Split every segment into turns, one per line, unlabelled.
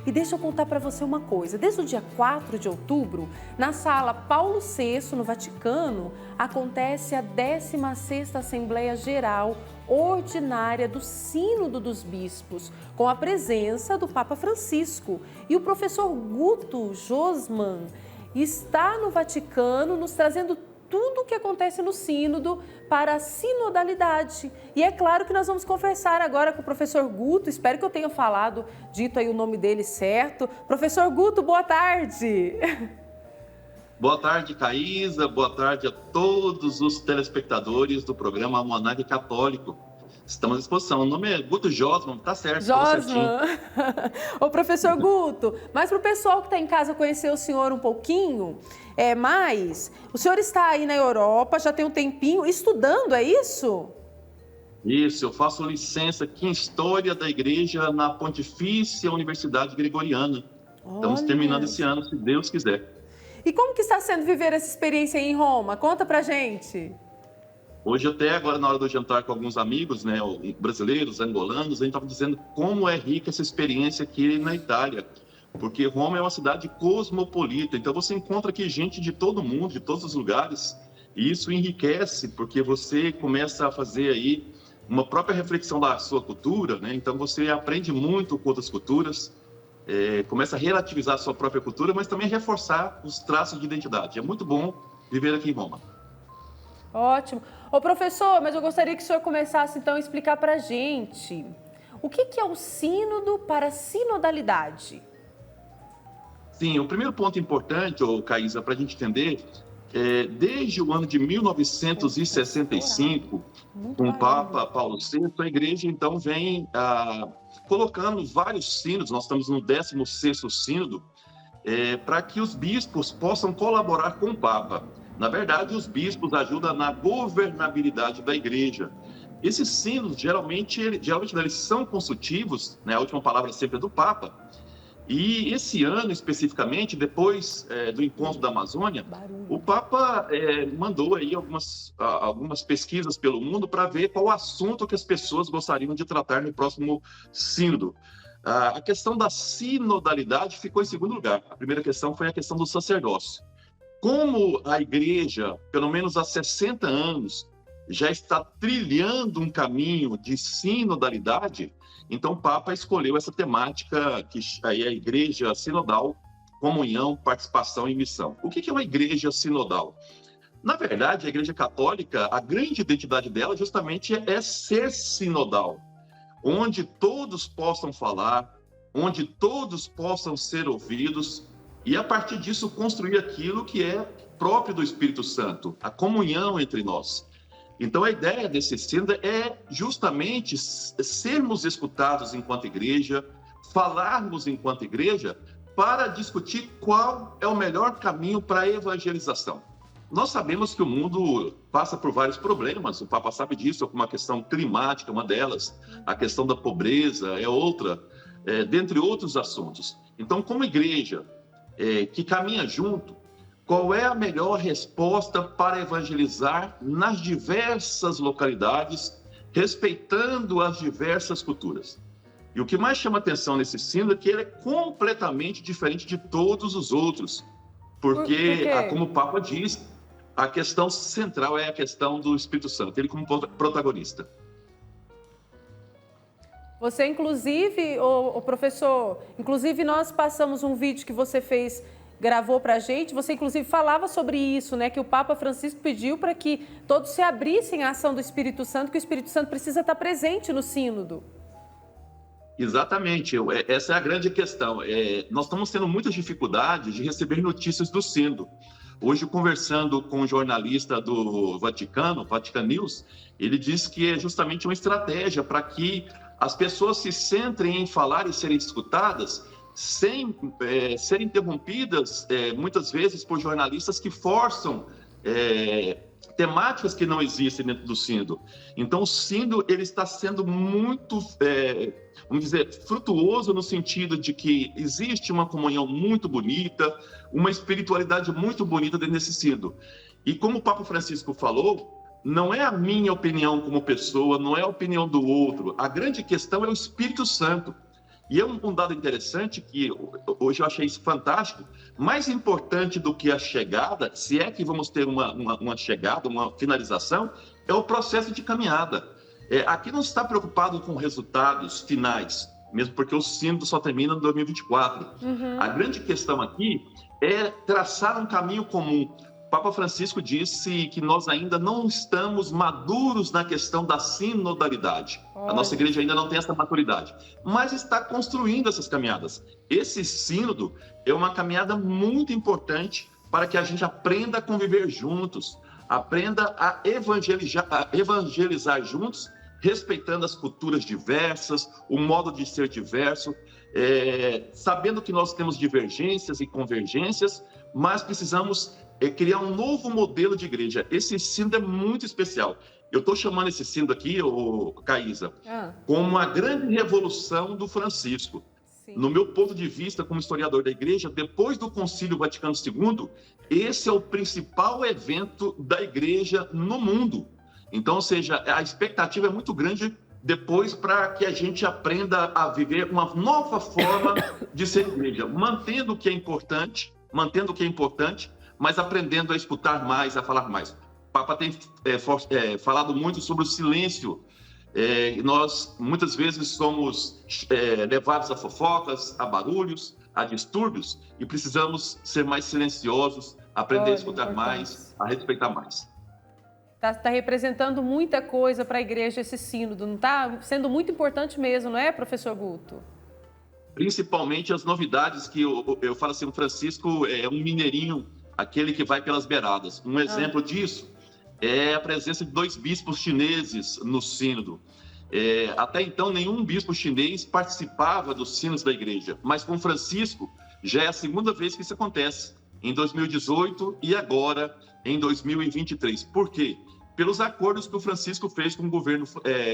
E deixa eu contar para você uma coisa, desde o dia 4 de outubro, na sala Paulo VI, no Vaticano, acontece a 16ª Assembleia Geral Ordinária do Sínodo dos Bispos, com a presença do Papa Francisco. E o professor Guto Josman está no Vaticano nos trazendo tudo o que acontece no sínodo para a sinodalidade. E é claro que nós vamos conversar agora com o professor Guto, espero que eu tenha dito aí o nome dele certo. Professor Guto, boa tarde.
Boa tarde, Caísa, boa tarde a todos os telespectadores do programa Almanaque Católico. Estamos à disposição. O nome é Guto Josman, tá certo?
Josman. Ô, professor Guto, mas para o pessoal que está em casa conhecer o senhor um pouquinho, mais, o senhor está aí na Europa, já tem um tempinho, estudando, é isso?
Isso, eu faço licença aqui em História da Igreja na Pontifícia Universidade Gregoriana. Estamos terminando esse ano, se Deus quiser.
E como que está sendo viver essa experiência aí em Roma? Conta pra gente.
Hoje, até agora, na hora do jantar com alguns amigos, né, brasileiros, angolanos, a gente estava dizendo como é rica essa experiência aqui na Itália, porque Roma é uma cidade cosmopolita, então você encontra aqui gente de todo mundo, de todos os lugares, e isso enriquece, porque você começa a fazer aí uma própria reflexão da sua cultura, né? Então você aprende muito com outras culturas, começa a relativizar a sua própria cultura, mas também reforçar os traços de identidade. É muito bom viver aqui em Roma.
Ótimo. Ô, professor, mas eu gostaria que o senhor começasse, então, a explicar para a gente o que é o sínodo para a sinodalidade.
Sim, o primeiro ponto importante, Caísa, para a gente entender, desde o ano de 1965, com o Papa Paulo VI, a Igreja, então, vem colocando vários sínodos, nós estamos no 16º sínodo, para que os bispos possam colaborar com o Papa. Na verdade, os bispos ajudam na governabilidade da igreja. Esses sínodos, geralmente eles são consultivos, né? A última palavra sempre é do Papa. E esse ano, especificamente, depois do encontro da Amazônia, o Papa mandou aí algumas pesquisas pelo mundo para ver qual assunto que as pessoas gostariam de tratar no próximo sínodo. A questão da sinodalidade ficou em segundo lugar. A primeira questão foi a questão do sacerdócio. Como a igreja, pelo menos há 60 anos, já está trilhando um caminho de sinodalidade, então o Papa escolheu essa temática, que aí é a igreja sinodal, comunhão, participação e missão. O que é uma igreja sinodal? Na verdade, a igreja católica, a grande identidade dela justamente é ser sinodal, onde todos possam falar, onde todos possam ser ouvidos, e, a partir disso, construir aquilo que é próprio do Espírito Santo, a comunhão entre nós. Então, a ideia desse sínodo é justamente sermos escutados enquanto igreja, falarmos enquanto igreja, para discutir qual é o melhor caminho para a evangelização. Nós sabemos que o mundo passa por vários problemas, o Papa sabe disso, como a questão climática, uma delas, a questão da pobreza é outra, dentre outros assuntos. Então, como igreja, que caminha junto, qual é a melhor resposta para evangelizar nas diversas localidades, respeitando as diversas culturas. E o que mais chama atenção nesse sínodo é que ele é completamente diferente de todos os outros, porque, como o Papa diz, a questão central é a questão do Espírito Santo, ele como protagonista.
Você, inclusive, o professor, inclusive nós passamos um vídeo que você gravou para a gente, você inclusive falava sobre isso, né? Que o Papa Francisco pediu para que todos se abrissem à ação do Espírito Santo, que o Espírito Santo precisa estar presente no sínodo.
Exatamente, essa é a grande questão. Nós estamos tendo muitas dificuldades de receber notícias do sínodo. Hoje, conversando com um jornalista do Vaticano, Vatican News, ele disse que é justamente uma estratégia para que as pessoas se centrem em falar e serem escutadas sem serem interrompidas, muitas vezes, por jornalistas que forçam temáticas que não existem dentro do sínodo. Então, o sínodo ele está sendo muito, vamos dizer, frutuoso no sentido de que existe uma comunhão muito bonita, uma espiritualidade muito bonita dentro desse sínodo. E como o Papa Francisco falou, não é a minha opinião como pessoa, não é a opinião do outro. A grande questão é o Espírito Santo. E é um dado interessante que hoje eu achei isso fantástico. Mais importante do que a chegada, se é que vamos ter uma chegada, uma finalização, é o processo de caminhada. Aqui não se está preocupado com resultados finais, mesmo porque o sínodo só termina em 2024.
Uhum.
A grande questão aqui é traçar um caminho comum. O Papa Francisco disse que nós ainda não estamos maduros na questão da sinodalidade. A nossa igreja ainda não tem essa maturidade, mas está construindo essas caminhadas. Esse sínodo é uma caminhada muito importante para que a gente aprenda a conviver juntos, aprenda a evangelizar juntos, respeitando as culturas diversas, o modo de ser diverso, sabendo que nós temos divergências e convergências, mas precisamos criar um novo modelo de igreja. Esse sínodo é muito especial. Eu estou chamando esse sínodo aqui, Caísa, como uma grande revolução do Francisco. Sim. No meu ponto de vista, como historiador da igreja, depois do Concílio Vaticano II, esse é o principal evento da igreja no mundo. Então, ou seja, a expectativa é muito grande depois para que a gente aprenda a viver uma nova forma de ser igreja, mantendo o que é importante, mas aprendendo a escutar mais, a falar mais. O Papa tem falado muito sobre o silêncio. Nós, muitas vezes, somos levados a fofocas, a barulhos, a distúrbios, e precisamos ser mais silenciosos, aprender a escutar mais, a respeitar mais.
Está representando muita coisa para a igreja esse sínodo, não está? Sendo muito importante mesmo, não é, professor Guto?
Principalmente as novidades que eu falo assim, o Francisco é um mineirinho, aquele que vai pelas beiradas. Um exemplo disso é a presença de 2 bispos chineses no sínodo. Até então, nenhum bispo chinês participava dos sínodos da igreja, mas com Francisco já é a segunda vez que isso acontece, em 2018 e agora em 2023. Por quê? Pelos acordos que o Francisco fez com o governo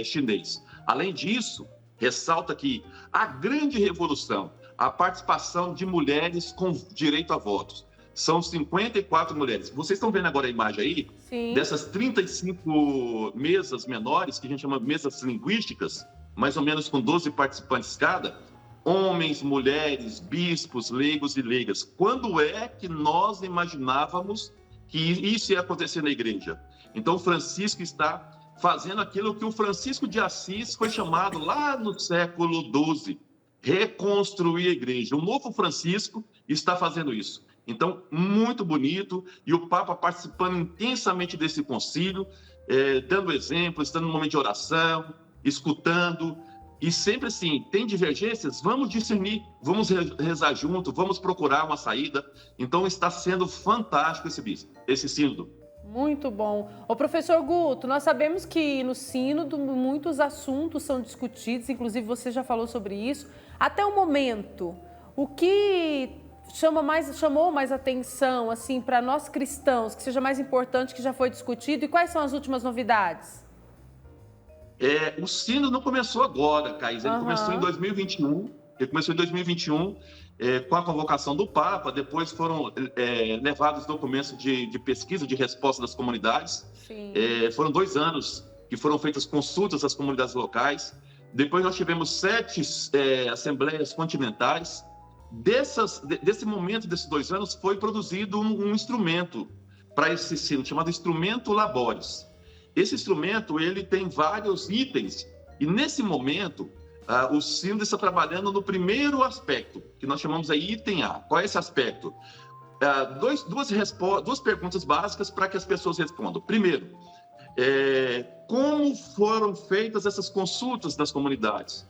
chinês. Além disso, ressalta que a grande revolução, a participação de mulheres com direito a votos. São 54 mulheres. Vocês estão vendo agora a imagem aí?
Sim.
Dessas 35 mesas menores, que a gente chama de mesas linguísticas, mais ou menos com 12 participantes cada, homens, mulheres, bispos, leigos e leigas. Quando é que nós imaginávamos que isso ia acontecer na igreja? Então, Francisco está fazendo aquilo que o Francisco de Assis foi chamado lá no século XII, reconstruir a igreja. O novo Francisco está fazendo isso. Então, muito bonito, e o Papa participando intensamente desse concílio, dando exemplos, estando no momento de oração, escutando, e sempre assim, tem divergências? Vamos discernir, vamos rezar junto, vamos procurar uma saída. Então, está sendo fantástico esse sínodo.
Muito bom. Ô, professor Guto, nós sabemos que no sínodo muitos assuntos são discutidos, inclusive você já falou sobre isso. Até o momento, o que chamou mais atenção assim, para nós cristãos, que seja mais importante, que já foi discutido, e quais são as últimas novidades?
O sínodo não começou agora, Caís, ele começou em 2021. Ele começou em 2021 com a convocação do Papa, depois foram levados documentos de pesquisa, de resposta das comunidades. Foram 2 anos que foram feitas consultas às comunidades locais. Depois nós tivemos 7 assembleias continentais. Desse momento, desses 2 anos, foi produzido um instrumento para esse sínodo, chamado Instrumento Labores. Esse instrumento, ele tem vários itens, e nesse momento, o sínodo está trabalhando no primeiro aspecto, que nós chamamos aí item A. Qual é esse aspecto? Duas perguntas básicas para que as pessoas respondam. Primeiro, como foram feitas essas consultas das comunidades?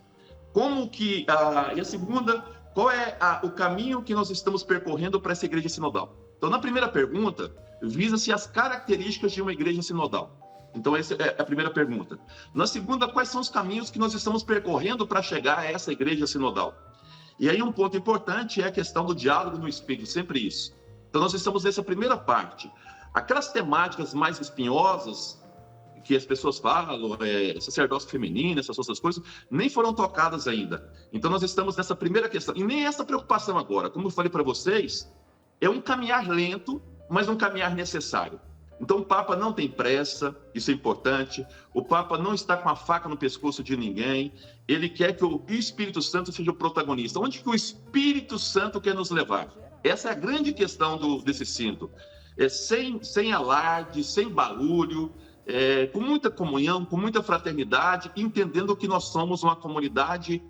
E a segunda, qual é o caminho que nós estamos percorrendo para essa igreja sinodal? Então, na primeira pergunta, visa-se as características de uma igreja sinodal. Então, essa é a primeira pergunta. Na segunda, quais são os caminhos que nós estamos percorrendo para chegar a essa igreja sinodal? E aí, um ponto importante é a questão do diálogo no Espírito, sempre isso. Então, nós estamos nessa primeira parte. Aquelas temáticas mais espinhosas, que as pessoas falam, sacerdócio feminino, essas outras coisas, nem foram tocadas ainda. Então, nós estamos nessa primeira questão. E nem essa preocupação agora. Como eu falei para vocês, é um caminhar lento, mas um caminhar necessário. Então, o Papa não tem pressa, isso é importante. O Papa não está com a faca no pescoço de ninguém. Ele quer que o Espírito Santo seja o protagonista. Onde que o Espírito Santo quer nos levar? Essa é a grande questão desse sínodo. Sem alarde, sem barulho, com muita comunhão, com muita fraternidade, entendendo que nós somos uma comunidade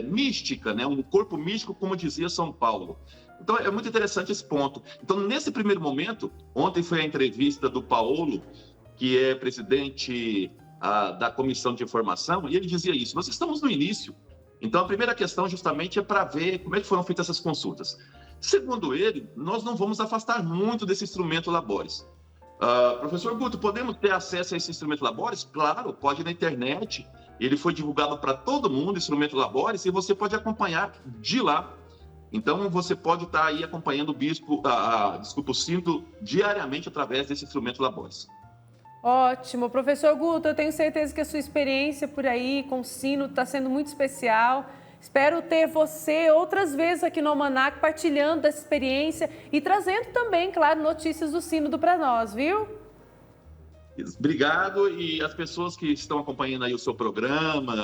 mística, né? Um corpo místico, como dizia São Paulo. Então, é muito interessante esse ponto. Então, nesse primeiro momento, ontem foi a entrevista do Paulo, que é presidente da Comissão de Informação, e ele dizia isso: nós estamos no início. Então, a primeira questão justamente é para ver como é que foram feitas essas consultas. Segundo ele, nós não vamos afastar muito desse instrumento Labores. Professor Guto, podemos ter acesso a esse instrumento Labores? Claro, pode ir na internet. Ele foi divulgado para todo mundo, instrumento Labores, e você pode acompanhar de lá. Então, você pode estar aí acompanhando o sínodo diariamente através desse instrumento Labores.
Ótimo. Professor Guto, eu tenho certeza que a sua experiência por aí com o sínodo está sendo muito especial. Espero ter você outras vezes aqui no Almanac partilhando dessa experiência e trazendo também, claro, notícias do sínodo para nós, viu?
Obrigado, e as pessoas que estão acompanhando aí o seu programa,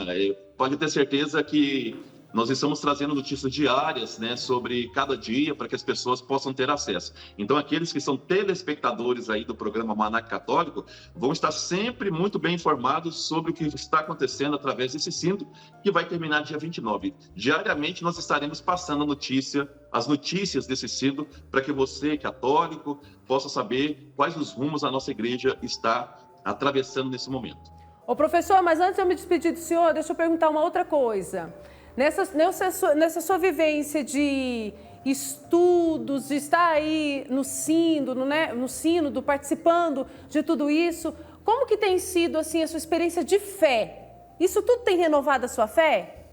pode ter certeza que nós estamos trazendo notícias diárias, né, sobre cada dia, para que as pessoas possam ter acesso. Então, aqueles que são telespectadores aí do programa Almanac Católico vão estar sempre muito bem informados sobre o que está acontecendo através desse sínodo, que vai terminar dia 29. Diariamente, nós estaremos passando as notícias desse sínodo, para que você, católico, possa saber quais os rumos a nossa igreja está atravessando nesse momento.
Ô, professor, mas antes de eu me despedir do senhor, deixa eu perguntar uma outra coisa. Nessa sua vivência de estudos, de estar aí no sínodo, né, no sínodo, participando de tudo isso, como que tem sido assim, a sua experiência de fé? Isso tudo tem renovado a sua fé?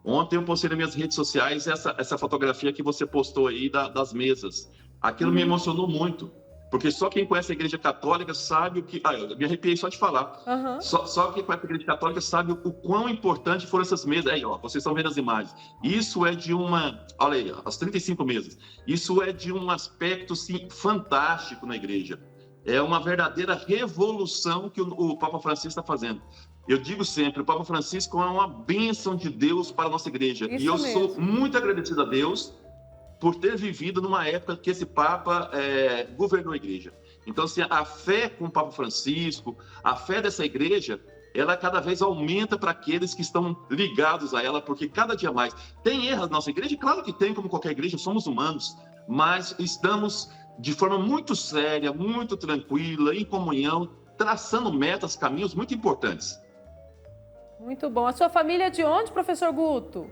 Ontem eu postei nas minhas redes sociais essa fotografia que você postou aí das mesas. Aquilo me emocionou muito. Porque só quem conhece a Igreja Católica sabe o que... eu me arrepiei só de falar.
Uhum.
Só quem conhece a Igreja Católica sabe o quão importante foram essas mesas. Aí, ó, vocês estão vendo as imagens. Isso é de uma... Olha aí, as 35 mesas. Isso é de um aspecto, sim, fantástico na Igreja. É uma verdadeira revolução que o Papa Francisco está fazendo. Eu digo sempre, o Papa Francisco é uma bênção de Deus para a nossa Igreja.
Isso
e eu
mesmo.
sou muito agradecido a Deus por ter vivido numa época que esse Papa governou a Igreja. Então, assim, a fé com o Papa Francisco, a fé dessa Igreja, ela cada vez aumenta para aqueles que estão ligados a ela, porque cada dia mais tem erros na nossa Igreja, claro que tem, como qualquer igreja, somos humanos, mas estamos de forma muito séria, muito tranquila, em comunhão, traçando metas, caminhos muito importantes.
Muito bom. A sua família é de onde, professor Guto?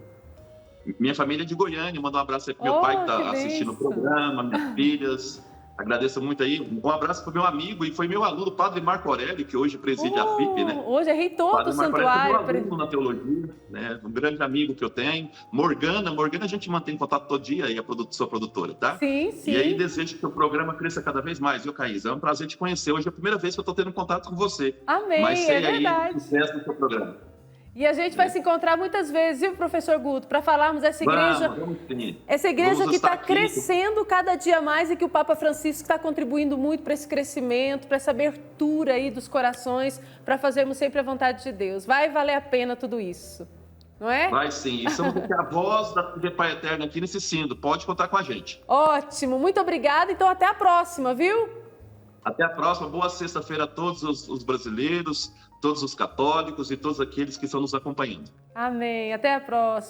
Minha família é de Goiânia, mando um abraço aí pro meu pai que está assistindo o programa, minhas filhas. Agradeço muito aí. Um abraço para o meu amigo e foi meu aluno, o padre Marco Aurélio, que hoje preside a FIP, né?
Hoje é reitor
Padre
do
Marco
santuário.
Aurélio foi meu aluno na teologia, né? Um grande amigo que eu tenho. Morgana a gente mantém contato todo dia, aí sua produtora, tá?
Sim, sim.
E aí desejo que o programa cresça cada vez mais, viu, Caís? É um prazer te conhecer. Hoje é a primeira vez que eu estou tendo contato com você.
Amém,
mas sei
é verdade.
Aí o sucesso do seu programa.
E a gente vai se encontrar muitas vezes, viu, professor Guto, para falarmos dessa igreja, essa igreja que está crescendo cada dia mais e que o Papa Francisco está contribuindo muito para esse crescimento, para essa abertura aí dos corações, para fazermos sempre a vontade de Deus. Vai valer a pena tudo isso, não é?
Vai sim, e somos a voz da TV Pai Eterno aqui nesse sínodo, pode contar com a gente.
Ótimo, muito obrigada, então até a próxima, viu?
Até a próxima, boa sexta-feira a todos os brasileiros, todos os católicos e todos aqueles que estão nos acompanhando.
Amém, até a próxima.